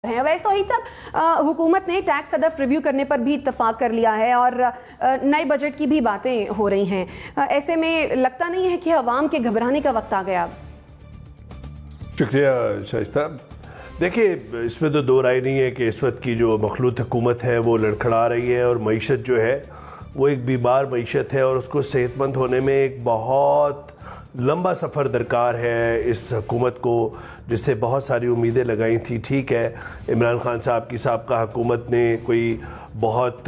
हैं। वैसे तौहीद साहब, हुकूमत ने टैक्स हदफ रिव्यू करने पर भी इत्तफाक कर लिया है और नए बजट की भी बातें हो रही हैं। ऐसे में लगता नहीं है कि अवाम के घबराने का वक्त आ गया? शुक्रिया शाइस्ता। देखिए, इसमें तो दो राय नहीं है कि इस वक्त की जो मखलूत हुकूमत है वो लड़खड़ा रही है और मईशत जो है वो एक बीमार मईशत है और उसको सेहतमंद होने में एक बहुत लंबा सफ़र दरकार है इस हुकूमत को, जिससे बहुत सारी उम्मीदें लगाई थी। ठीक है, इमरान खान साहब की साबका हुकूमत ने कोई बहुत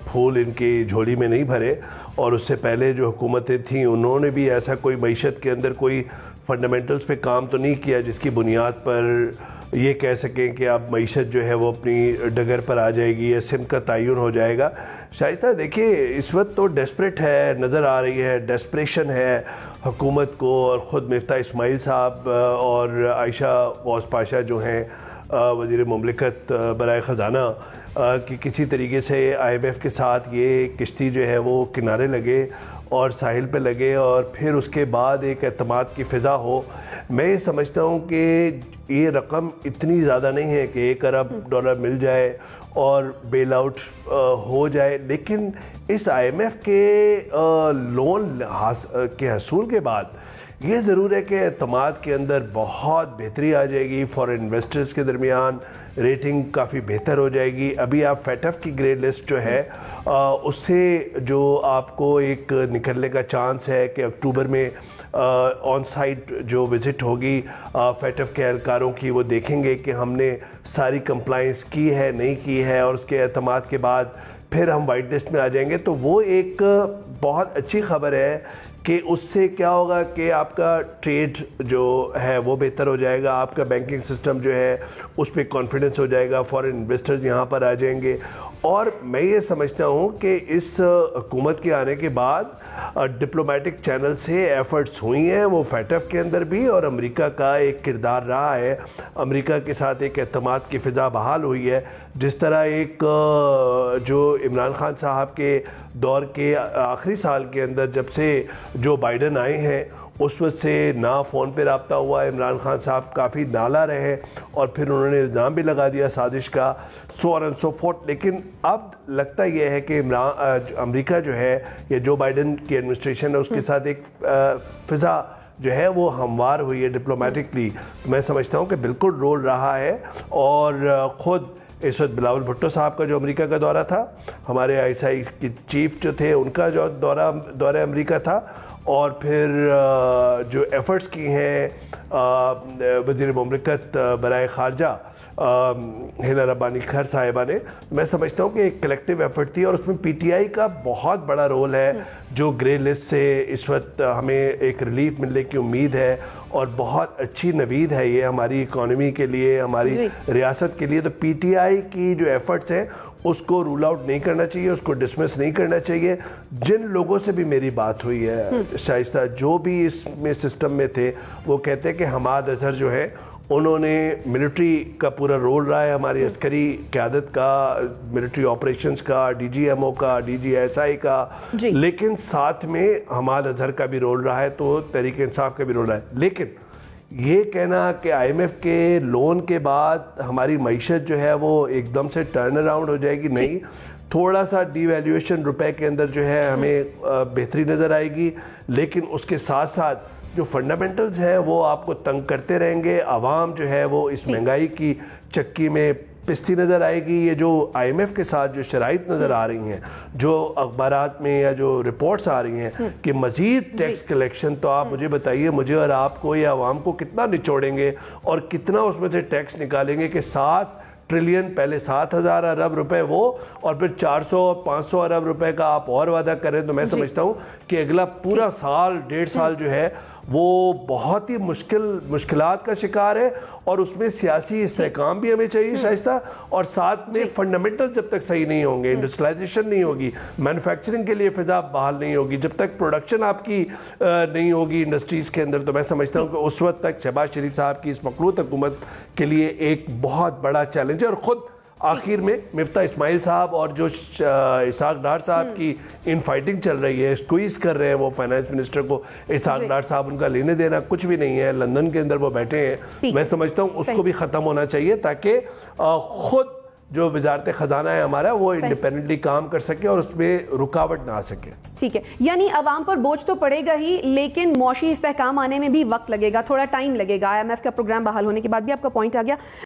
फूल इनकी झोली में नहीं भरे और उससे पहले जो हुकूमतें थीं उन्होंने भी ऐसा कोई मईशत के अंदर कोई फंडामेंटल्स पे काम तो नहीं किया जिसकी बुनियाद पर ये कह सकें कि अब मईशत जो है वो अपनी डगर पर आ जाएगी या सिम का तयन हो जाएगा। शाइस्ता, देखिए, इस वक्त तो डेस्परेट है, नज़र आ रही है, डेस्परेशन है हुकूमत को। और ख़ुद मिफ्ता इस्माइल साहब और आयशा गौस पाशा जो हैं वज़ीर मुमलिकत बराए ख़जाना कि किसी तरीके से IMF के साथ ये किश्ती जो है वो किनारे लगे और साहिल पे लगे और फिर उसके बाद एक एतमाद की फ़िज़ा हो। मैं ये समझता हूँ कि ये रकम इतनी ज़्यादा नहीं है कि $1 अरब मिल जाए और बेल आउट हो जाए, लेकिन इस IMF के लोन के हसूल के बाद ये ज़रूर है कि एतमाद के अंदर बहुत बेहतरी आ जाएगी, फॉरेन इन्वेस्टर्स के दरमियान रेटिंग काफ़ी बेहतर हो जाएगी। अभी आप FATF की ग्रे लिस्ट जो है उससे जो आपको एक निकलने का चांस है कि अक्टूबर में ऑन साइट जो विज़िट होगी FATF के एहलकारों की, वो देखेंगे कि हमने सारी कंप्लाइंस की है नहीं की है और उसके एतमाद के बाद फिर हम वाइट लिस्ट में आ जाएंगे। तो वो एक बहुत अच्छी खबर है कि उससे क्या होगा कि आपका ट्रेड जो है वो बेहतर हो जाएगा, आपका बैंकिंग सिस्टम जो है उस पर कॉन्फिडेंस हो जाएगा, फॉरेन इन्वेस्टर्स यहाँ पर आ जाएंगे। और मैं ये समझता हूँ कि इस हुकूमत के आने के बाद डिप्लोमेटिक चैनल से एफ़र्ट्स हुई हैं, वो FATF के अंदर भी, और अमेरिका का एक किरदार रहा है। अमेरिका के साथ एक एतमाद की फ़िज़ा बहाल हुई है। जिस तरह एक जो इमरान खान साहब के दौर के आखिरी साल के अंदर जब से जो बाइडन आए हैं उस वक्त से ना फ़ोन पे रब्ता हुआ, इमरान खान साहब काफ़ी नाला रहे और फिर उन्होंने इल्ज़ाम भी लगा दिया साजिश का, so on and so fourth. लेकिन अब लगता यह है कि अमेरिका जो है या जो बाइडन की एडमिनिस्ट्रेशन है उसके साथ एक फ़िज़ा जो है वो हमवार हुई है डिप्लोमेटिकली। मैं समझता हूँ कि बिल्कुल रोल रहा है। और ख़ुद इस वक्त बिलावल भुट्टो साहब का जो अमेरिका का दौरा था, हमारे ISI की चीफ जो थे उनका जो दौरा अमेरिका था, और फिर जो एफ़र्ट्स की हैं वज़ीर मुमलिकत बराए ख़ारजा हिना रब्बानी खैर साहिबा ने, मैं समझता हूँ कि एक कलेक्टिव एफ़र्ट थी और उसमें PTI का बहुत बड़ा रोल है, जो ग्रे लिस्ट से इस वक्त हमें एक रिलीफ मिलने की उम्मीद है और बहुत अच्छी नवीद है ये हमारी इकॉनमी के लिए, हमारी रियासत के लिए। तो PTI की जो एफ़र्ट्स हैं उसको रूल आउट नहीं करना चाहिए, उसको डिसमिस नहीं करना चाहिए। जिन लोगों से भी मेरी बात हुई है शाइस्ता, जो भी इसमें सिस्टम में थे, वो कहते हैं कि हमाद अजहर जो है उन्होंने मिलिट्री का पूरा रोल रहा है, हमारी अस्करी क़यादत का, मिलिट्री ऑपरेशंस का, DGMO का, DGSI का, लेकिन साथ में हमाद अजहर का भी रोल रहा है, तो तहरीक इंसाफ का भी रोल रहा है। लेकिन ये कहना कि IMF के लोन के बाद हमारी मईशत जो है वो एकदम से टर्न अराउंड हो जाएगी, नहीं, थोड़ा सा डिवैल्यूएशन रुपए के अंदर जो है हमें बेहतरी नज़र आएगी, लेकिन उसके साथ साथ जो फंडामेंटल्स हैं वो आपको तंग करते रहेंगे। आवाम जो है वो इस महंगाई की चक्की में पिसती नज़र आएगी। ये जो IMF के साथ जो शराइत नज़र आ रही हैं, जो अखबारात में या जो रिपोर्ट्स आ रही हैं कि मज़ीद टैक्स कलेक्शन, तो आप मुझे बताइए, मुझे और आपको या आवाम को कितना निचोड़ेंगे और कितना उसमें से टैक्स निकालेंगे कि 7 ट्रिलियन, पहले 7,000 अरब रुपए वो, और फिर 400-500 अरब रुपए का आप और वादा करें। तो मैं समझता हूँ कि अगला पूरा साल, 1.5 साल जो है वो बहुत ही मुश्किलात का शिकार है, और उसमें सियासी इस्तेहकाम भी हमें चाहिए शाइस्ता, और साथ में फंडामेंटल जब तक सही नहीं होंगे, इंडस्ट्रियलाइजेशन नहीं होगी, मैन्युफैक्चरिंग के लिए फ़िज़ा बहाल नहीं होगी, जब तक प्रोडक्शन आपकी नहीं होगी इंडस्ट्रीज़ के अंदर, तो मैं समझता हूँ कि उस वक्त तक शहबाज शरीफ साहब की इस मखलूत हुकूमत के लिए एक बहुत बड़ा चैलेंज है। और ख़ुद آخر میں مفتاح اسماعیل صاحب اور جو اسحاق ڈار صاحب کی ان فائٹنگ چل رہی ہے، اسکویز کر رہے ہیں وہ فائنانس منسٹر کو، اسحاق ڈار صاحب ان کا لینے دینا کچھ بھی نہیں ہے، لندن کے اندر وہ بیٹھے ہیں، میں سمجھتا ہوں اس کو بھی ختم ہونا چاہیے تاکہ خود جو وزارت خزانہ ہے ہمارا وہ انڈیپینڈنٹلی کام کر سکے اور اس میں رکاوٹ نہ آ سکے. ٹھیک ہے، یعنی عوام پر بوجھ تو پڑے گا ہی لیکن معاشی استحکام آنے میں بھی وقت لگے گا، تھوڑا ٹائم لگے گا. IMF کا پروگرام بحال ہونے کے بعد بھی آپ کا پوائنٹ آ گیا.